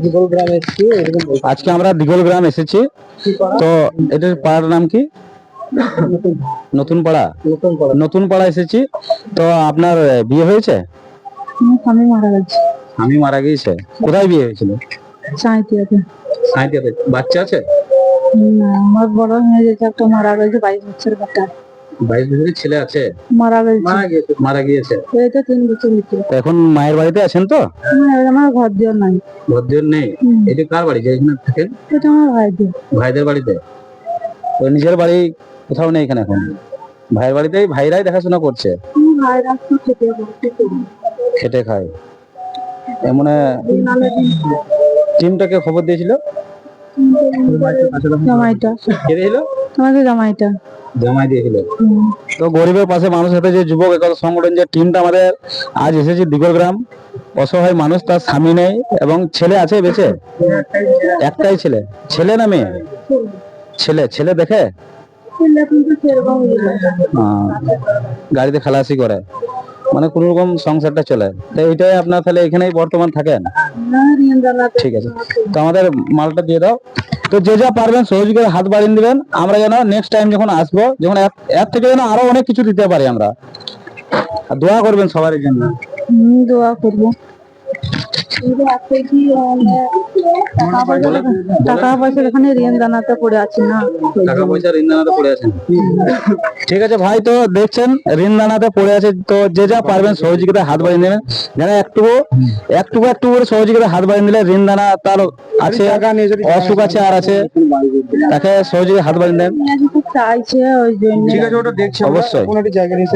দিগল গ্রাম এসেছি এরকম আজকে আমরা দিগল গ্রাম এসেছি। তো এটার পাড়ার নাম কি? নতুন পাড়া। নতুন পাড়া এসেছি। তো আপনার বিয়ে হয়েছে? স্বামী মারা গেছে। স্বামী মারা গিয়েছে। কোথায় বিয়ে হয়েছিল? সাঁইতিয়াতে। সাঁইতিয়াতে। বাচ্চা আছে? না, আমার বড় মেয়ে যেটা একটা মারা গেছে, 22 বছরের বাচ্চা। 22 বছরের ছেলে আছে? মারা গেছে। মারা গিয়েছে। এই তো 3 বছর হয়েছে। তো এখন মায়ের বাড়িতে আছেন তো? আমার ঘর দিয়ে নাই। ঘর দুয়ার নেই? এটা কার বাড়ি যেখানে থাকেন? এটা আমার ভাইদের। ভাইদের বাড়িতে। তো নিজের বাড়ি কোথাও নেই এখানে এখন? ভাইয়ের বাড়িতেই ভাইরাই দেখাশোনা করছে? ভাইরা তো খেতে বসে খেটে খায়। এমন টিমটাকে খবর দিয়েছিল? জামাইটা। কে দিয়েছিল? তোমাদের জামাইটা। জামাই দিয়েছিল। তো গরিবের পাশে মানুষ হাতে যে যুবক একতা সংগঠন যে টিমটা আমাদের আজ এসেছে দিগল গ্রাম। অসহায় মানুষ, তার স্বামী নেই এবং ছেলে আছে বেঁচে? একটাই ছেলে। ছেলে না মেয়ে? ছেলে। ছেলে দেখে? গাড়িতে খালাসি করে, মানে কোন রকম সংসারটা চলে। তো এইটাই আপনার তাহলে এখানেই বর্তমান থাকেন? ঠিক আছে, তো আমাদের মালটা দিয়ে দাও। তো যে যা পারবেন সহযোগিতার হাত বাড়িয়ে দিবেন। আমরা যেন নেক্সট টাইম যখন আসবো, যখন এর থেকে যেন আরো অনেক কিছু দিতে পারি আমরা। আর দোয়া করবেন সবার জন্য। দোয়া করবো। টাকা পয়সা এখানে ঋণ দানাতে পড়ে আছে না। টাকা পয়সা ঋণ দানাতে পড়ে আছেন? ঠিক আছে ভাই, তো দেখছেন ঋণ দানাতে পড়ে আছে। তো যে যা পারবেন সহযোগিতার হাত বাড়িয়ে দেবেন। যারা একটু করে সহযোগিতার হাত বাড়িয়ে দিলে ঋণ দানা তার আছে, অসুখ আছে আর আছে, তাকে সহযোগিতার হাত বাড়িয়ে দেন। চাইছে ওই জন্য। ঠিক আছে, ওটা দেখছি অবশ্যই। কোনো জায়গা নিয়ে